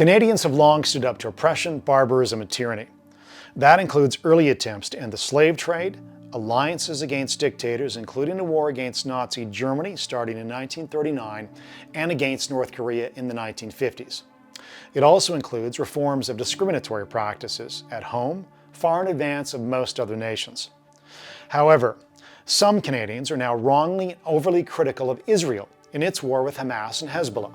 Canadians have long stood up to oppression, barbarism, and tyranny. That includes early attempts to end the slave trade, alliances against dictators, including a war against Nazi Germany starting in 1939 and against North Korea in the 1950s. It also includes reforms of discriminatory practices at home, far in advance of most other nations. However, some Canadians are now wrongly and overly critical of Israel in its war with Hamas and Hezbollah,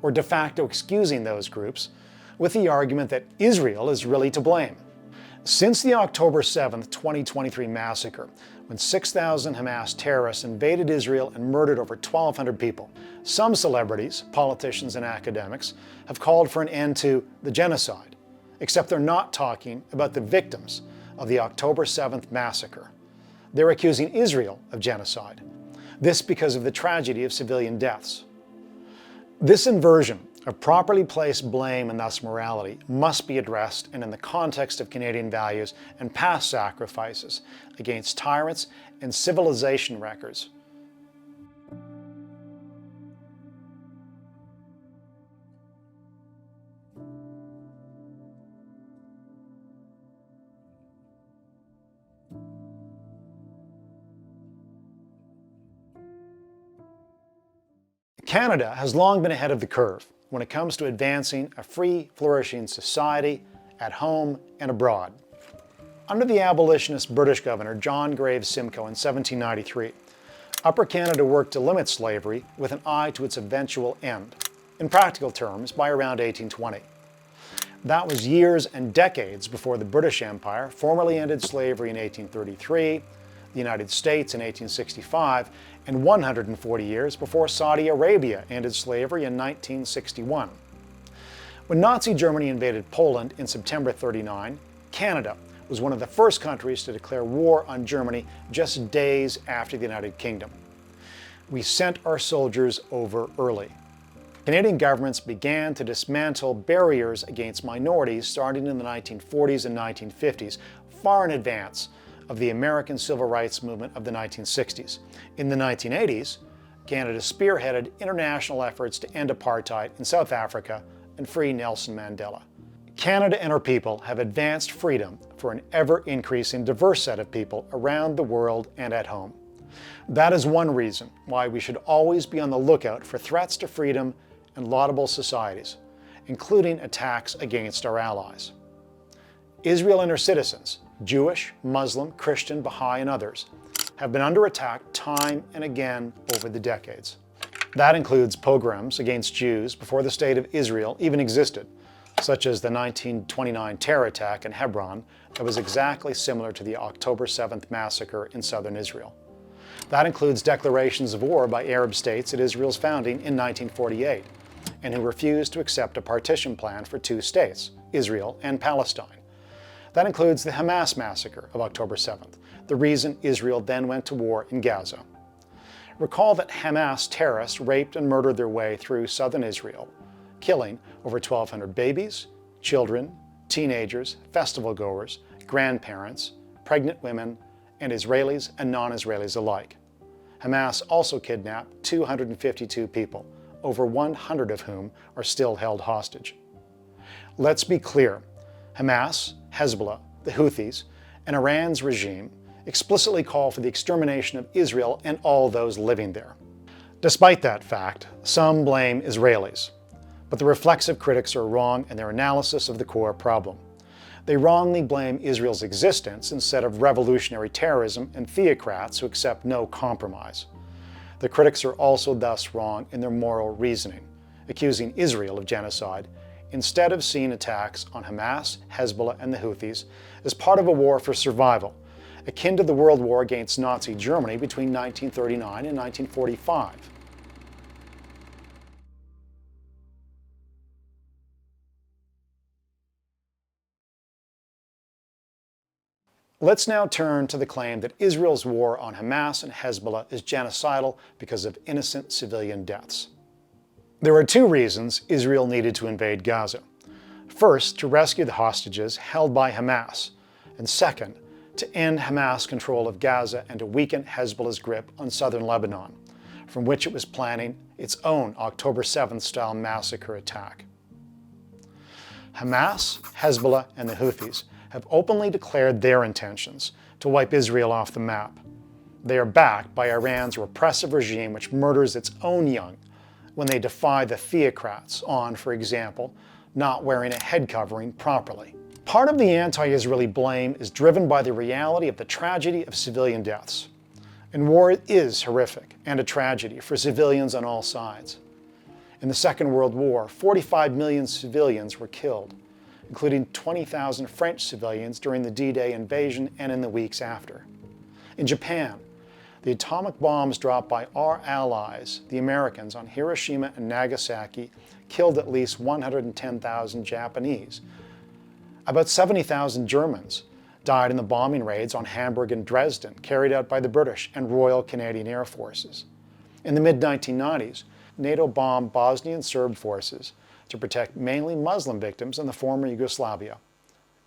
or de facto excusing those groups with the argument that Israel is really to blame. Since the October 7, 2023 massacre, when 6,000 Hamas terrorists invaded Israel and murdered over 1,200 people, some celebrities, politicians, and academics have called for an end to the genocide, except they're not talking about the victims of the October 7th massacre. They're accusing Israel of genocide. This because of the tragedy of civilian deaths. This inversion of properly placed blame and thus morality must be addressed, and in the context of Canadian values and past sacrifices against tyrants and civilization wreckers. Canada has long been ahead of the curve when it comes to advancing a free, flourishing society at home and abroad. Under the abolitionist British governor John Graves Simcoe in 1793, Upper Canada worked to limit slavery with an eye to its eventual end, in practical terms by around 1820. That was years and decades before the British Empire formally ended slavery in 1833, the United States in 1865, and 140 years before Saudi Arabia ended slavery in 1961. When Nazi Germany invaded Poland in September 1939, Canada was one of the first countries to declare war on Germany just days after the United Kingdom. We sent our soldiers over early. Canadian governments began to dismantle barriers against minorities starting in the 1940s and 1950s, far in advance of the American civil rights movement of the 1960s. In the 1980s, Canada spearheaded international efforts to end apartheid in South Africa and free Nelson Mandela. Canada and our people have advanced freedom for an ever-increasing diverse set of people around the world and at home. That is one reason why we should always be on the lookout for threats to freedom and laudable societies, including attacks against our allies. Israel and her citizens, Jewish, Muslim, Christian, Baha'i, and others, have been under attack time and again over the decades. That includes pogroms against Jews before the State of Israel even existed, such as the 1929 terror attack in Hebron that was exactly similar to the October 7th massacre in southern Israel. That includes declarations of war by Arab states at Israel's founding in 1948, and who refused to accept a partition plan for two states, Israel and Palestine. That includes the Hamas massacre of October 7th, the reason Israel then went to war in Gaza. Recall that Hamas terrorists raped and murdered their way through southern Israel, killing over 1,200 babies, children, teenagers, festival goers, grandparents, pregnant women, and Israelis and non-Israelis alike. Hamas also kidnapped 252 people, over 100 of whom are still held hostage. Let's be clear, Hamas, Hezbollah, the Houthis, and Iran's regime explicitly call for the extermination of Israel and all those living there. Despite that fact, some blame Israelis, but the reflexive critics are wrong in their analysis of the core problem. They wrongly blame Israel's existence instead of revolutionary terrorism and theocrats who accept no compromise. The critics are also thus wrong in their moral reasoning, accusing Israel of genocide instead of seeing attacks on Hamas, Hezbollah, and the Houthis as part of a war for survival, akin to the World War against Nazi Germany between 1939 and 1945. Let's now turn to the claim that Israel's war on Hamas and Hezbollah is genocidal because of innocent civilian deaths. There are two reasons Israel needed to invade Gaza. First, to rescue the hostages held by Hamas, and second, to end Hamas control of Gaza and to weaken Hezbollah's grip on southern Lebanon, from which it was planning its own October 7th style massacre attack. Hamas, Hezbollah, and the Houthis have openly declared their intentions to wipe Israel off the map. They are backed by Iran's repressive regime which murders its own young when they defy the theocrats on, for example, not wearing a head covering properly. Part of the anti-Israeli blame is driven by the reality of the tragedy of civilian deaths. And war is horrific and a tragedy for civilians on all sides. In the Second World War, 45 million civilians were killed, including 20,000 French civilians during the D-Day invasion and in the weeks after. In Japan, the atomic bombs dropped by our allies, the Americans, on Hiroshima and Nagasaki killed at least 110,000 Japanese. About 70,000 Germans died in the bombing raids on Hamburg and Dresden carried out by the British and Royal Canadian Air Forces. In the mid-1990s, NATO bombed Bosnian Serb forces to protect mainly Muslim victims in the former Yugoslavia.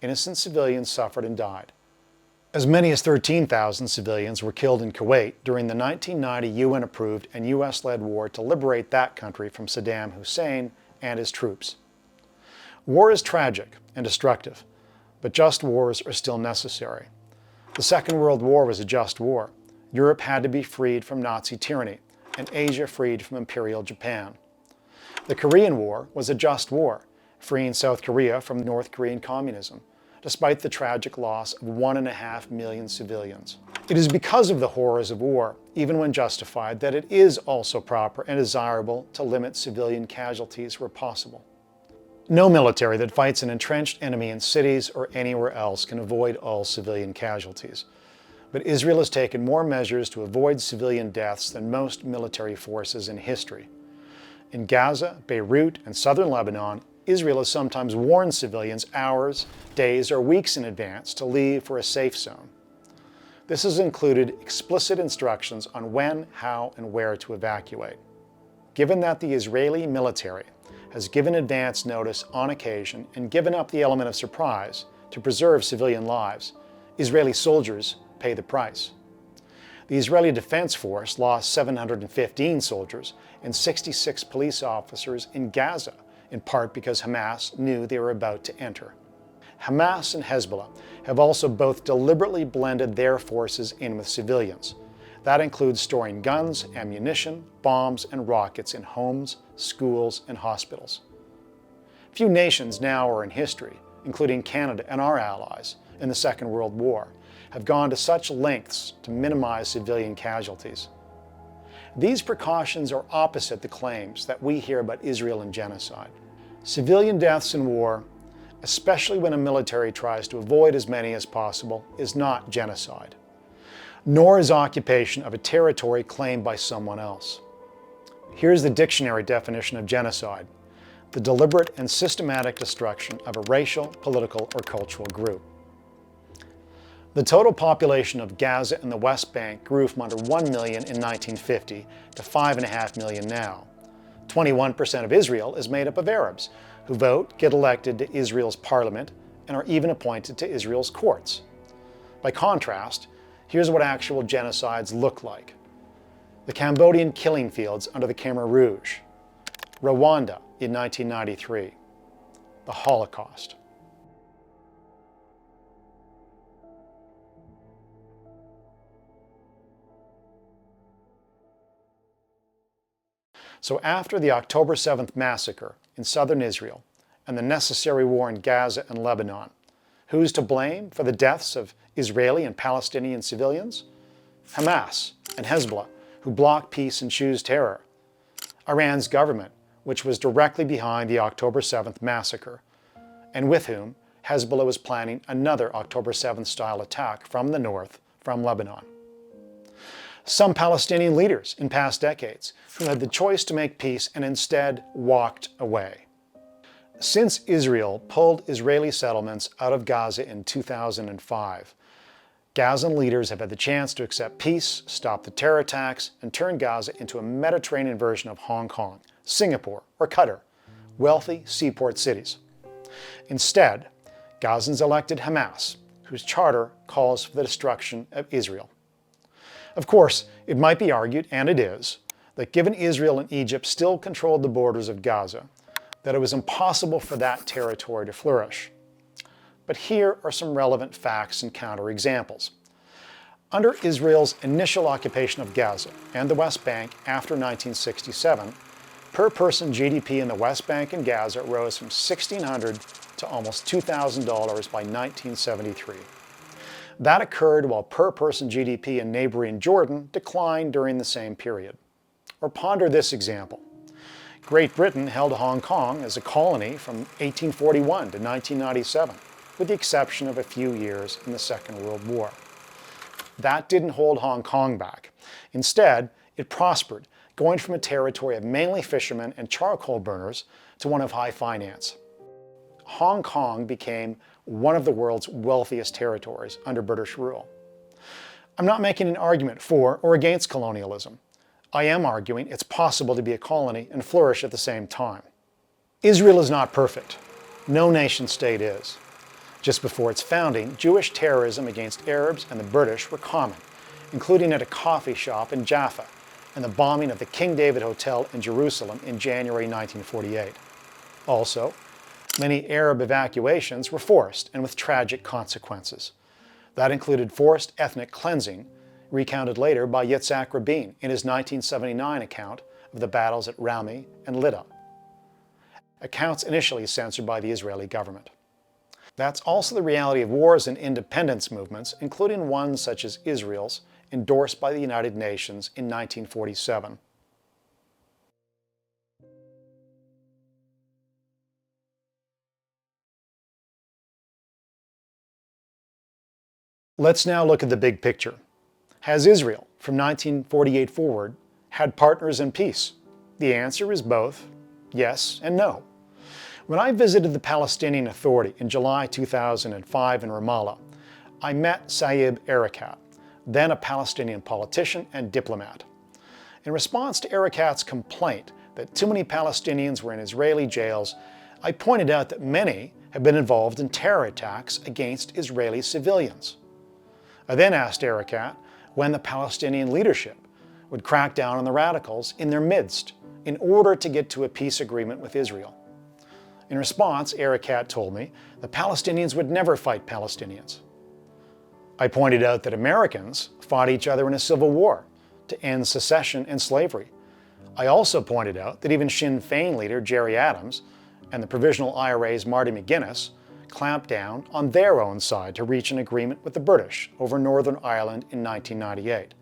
Innocent civilians suffered and died. As many as 13,000 civilians were killed in Kuwait during the 1990 UN-approved and US-led war to liberate that country from Saddam Hussein and his troops. War is tragic and destructive, but just wars are still necessary. The Second World War was a just war. Europe had to be freed from Nazi tyranny, and Asia freed from Imperial Japan. The Korean War was a just war, freeing South Korea from North Korean communism, despite the tragic loss of 1.5 million civilians. It is because of the horrors of war, even when justified, that it is also proper and desirable to limit civilian casualties where possible. No military that fights an entrenched enemy in cities or anywhere else can avoid all civilian casualties. But Israel has taken more measures to avoid civilian deaths than most military forces in history. In Gaza, Beirut, and southern Lebanon, Israel has sometimes warned civilians hours, days, or weeks in advance to leave for a safe zone. This has included explicit instructions on when, how, and where to evacuate. Given that the Israeli military has given advance notice on occasion and given up the element of surprise to preserve civilian lives, Israeli soldiers pay the price. The Israeli Defense Force lost 715 soldiers and 66 police officers in Gaza, in part because Hamas knew they were about to enter. Hamas and Hezbollah have also both deliberately blended their forces in with civilians. That includes storing guns, ammunition, bombs, and rockets in homes, schools, and hospitals. Few nations now or in history, including Canada and our allies in the Second World War, have gone to such lengths to minimize civilian casualties. These precautions are opposite the claims that we hear about Israel and genocide. Civilian deaths in war, especially when a military tries to avoid as many as possible, is not genocide, nor is occupation of a territory claimed by someone else. Here's the dictionary definition of genocide: the deliberate and systematic destruction of a racial, political, or cultural group. The total population of Gaza and the West Bank grew from under 1 million in 1950 to 5.5 million now. 21% of Israel is made up of Arabs, who vote, get elected to Israel's parliament, and are even appointed to Israel's courts. By contrast, here's what actual genocides look like: the Cambodian killing fields under the Khmer Rouge, Rwanda in 1993, the Holocaust. So after the October 7th massacre in southern Israel and the necessary war in Gaza and Lebanon, who's to blame for the deaths of Israeli and Palestinian civilians? Hamas and Hezbollah, who block peace and choose terror. Iran's government, which was directly behind the October 7th massacre, and with whom Hezbollah was planning another October 7th-style attack from the north, from Lebanon. Some Palestinian leaders in past decades who had the choice to make peace and instead walked away. Since Israel pulled Israeli settlements out of Gaza in 2005, Gazan leaders have had the chance to accept peace, stop the terror attacks, and turn Gaza into a Mediterranean version of Hong Kong, Singapore, or Qatar, wealthy seaport cities. Instead, Gazans elected Hamas, whose charter calls for the destruction of Israel. Of course, it might be argued, and it is, that given Israel and Egypt still controlled the borders of Gaza, that it was impossible for that territory to flourish. But here are some relevant facts and counterexamples. Under Israel's initial occupation of Gaza and the West Bank after 1967, per-person GDP in the West Bank and Gaza rose from $1,600 to almost $2,000 by 1973. That occurred while per-person GDP in neighboring Jordan declined during the same period. Or ponder this example. Great Britain held Hong Kong as a colony from 1841 to 1997, with the exception of a few years in the Second World War. That didn't hold Hong Kong back. Instead, it prospered, going from a territory of mainly fishermen and charcoal burners to one of high finance. Hong Kong became one of the world's wealthiest territories under British rule. I'm not making an argument for or against colonialism. I am arguing it's possible to be a colony and flourish at the same time. Israel is not perfect. No nation-state is. Just before its founding, Jewish terrorism against Arabs and the British were common, including at a coffee shop in Jaffa and the bombing of the King David Hotel in Jerusalem in January 1948. Also, many Arab evacuations were forced and with tragic consequences. That included forced ethnic cleansing, recounted later by Yitzhak Rabin in his 1979 account of the battles at Rami and Lydda. Accounts initially censored by the Israeli government. That's also the reality of wars and independence movements, including ones such as Israel's, endorsed by the United Nations in 1947. Let's now look at the big picture. Has Israel, from 1948 forward, had partners in peace? The answer is both yes and no. When I visited the Palestinian Authority in July 2005 in Ramallah, I met Saeb Erakat, then a Palestinian politician and diplomat. In response to Erakat's complaint that too many Palestinians were in Israeli jails, I pointed out that many have been involved in terror attacks against Israeli civilians. I then asked Erakat when the Palestinian leadership would crack down on the radicals in their midst in order to get to a peace agreement with Israel. In response, Erakat told me the Palestinians would never fight Palestinians. I pointed out that Americans fought each other in a civil war to end secession and slavery. I also pointed out that even Sinn Féin leader Gerry Adams and the Provisional IRA's Marty McGuinness clamped down on their own side to reach an agreement with the British over Northern Ireland in 1998.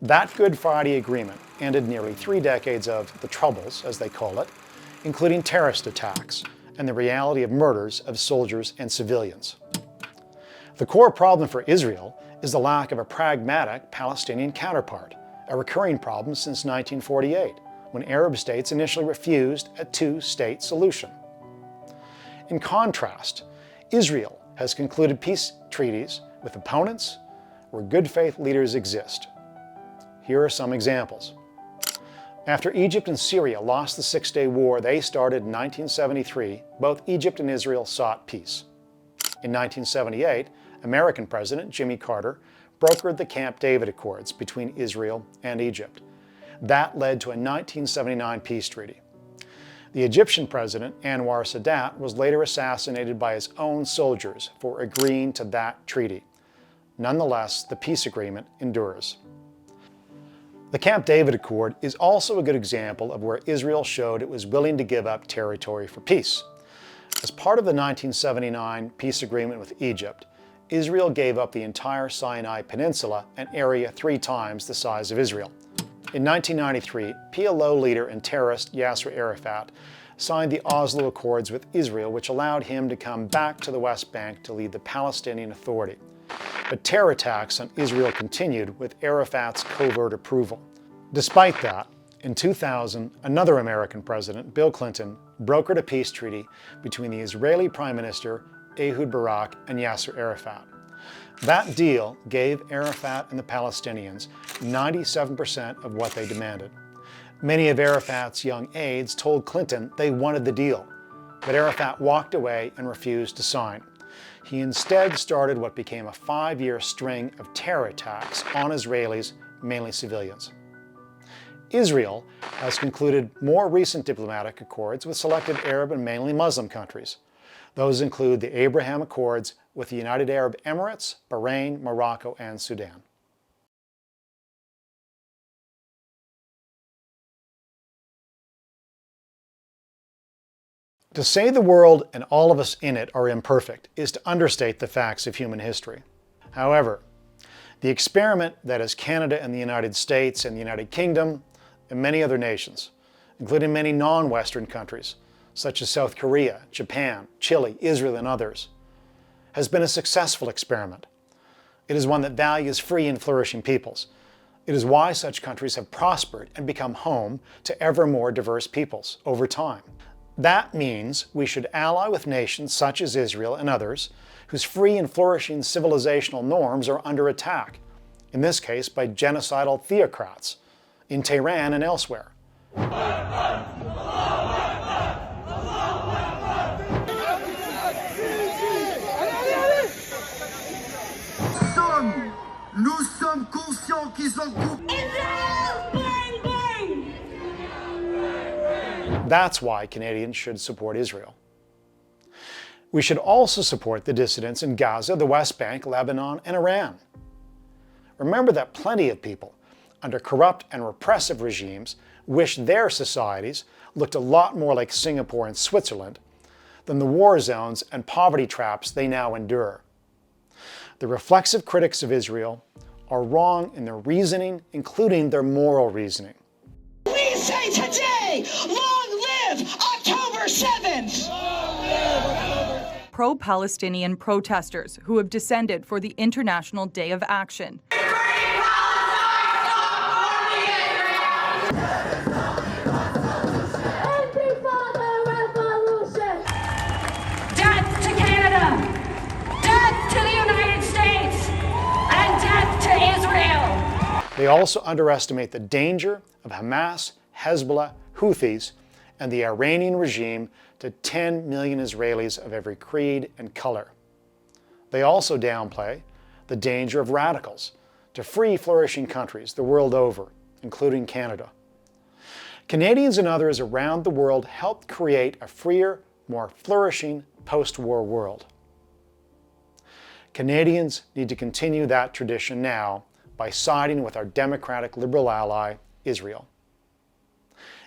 That Good Friday Agreement ended nearly 3 decades of the Troubles, as they call it, including terrorist attacks and the reality of murders of soldiers and civilians. The core problem for Israel is the lack of a pragmatic Palestinian counterpart, a recurring problem since 1948, when Arab states initially refused a two-state solution. In contrast, Israel has concluded peace treaties with opponents where good faith leaders exist. Here are some examples. After Egypt and Syria lost the Six-Day War they started in 1973, both Egypt and Israel sought peace. In 1978, American President Jimmy Carter brokered the Camp David Accords between Israel and Egypt. That led to a 1979 peace treaty. The Egyptian president, Anwar Sadat, was later assassinated by his own soldiers for agreeing to that treaty. Nonetheless, the peace agreement endures. The Camp David Accord is also a good example of where Israel showed it was willing to give up territory for peace. As part of the 1979 peace agreement with Egypt, Israel gave up the entire Sinai Peninsula, an area 3 times the size of Israel. In 1993, PLO leader and terrorist Yasser Arafat signed the Oslo Accords with Israel, which allowed him to come back to the West Bank to lead the Palestinian Authority. But terror attacks on Israel continued with Arafat's covert approval. Despite that, in 2000, another American president, Bill Clinton, brokered a peace treaty between the Israeli Prime Minister Ehud Barak and Yasser Arafat. That deal gave Arafat and the Palestinians 97% of what they demanded. Many of Arafat's young aides told Clinton they wanted the deal, but Arafat walked away and refused to sign. He instead started what became a 5-year string of terror attacks on Israelis, mainly civilians. Israel has concluded more recent diplomatic accords with selected Arab and mainly Muslim countries. Those include the Abraham Accords with the United Arab Emirates, Bahrain, Morocco, and Sudan. To say the world and all of us in it are imperfect is to understate the facts of human history. However, the experiment that is Canada and the United States and the United Kingdom and many other nations, including many non-Western countries, such as South Korea, Japan, Chile, Israel, and others, has been a successful experiment. It is one that values free and flourishing peoples. It is why such countries have prospered and become home to ever more diverse peoples over time. That means we should ally with nations such as Israel and others whose free and flourishing civilizational norms are under attack, in this case by genocidal theocrats in Tehran and elsewhere. Nous sommes conscients qu'ils ont coupé. That's why Canadians should support Israel. We should also support the dissidents in Gaza, the West Bank, Lebanon, and Iran. Remember that plenty of people under corrupt and repressive regimes wish their societies looked a lot more like Singapore and Switzerland than the war zones and poverty traps they now endure. The reflexive critics of Israel are wrong in their reasoning, including their moral reasoning. We say today, long live October 7th! Pro-Palestinian protesters who have descended for the International Day of Action. They also underestimate the danger of Hamas, Hezbollah, Houthis, and the Iranian regime to 10 million Israelis of every creed and color. They also downplay the danger of radicals to free, flourishing countries the world over, including Canada. Canadians and others around the world helped create a freer, more flourishing post-war world. Canadians need to continue that tradition now by siding with our democratic liberal ally, Israel.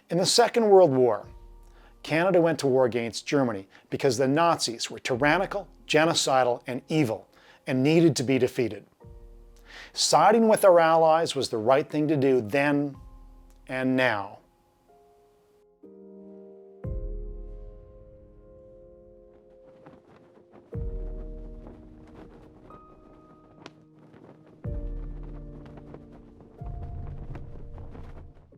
In the Second World War, Canada went to war against Germany because the Nazis were tyrannical, genocidal, and evil, and needed to be defeated. Siding with our allies was the right thing to do then and now.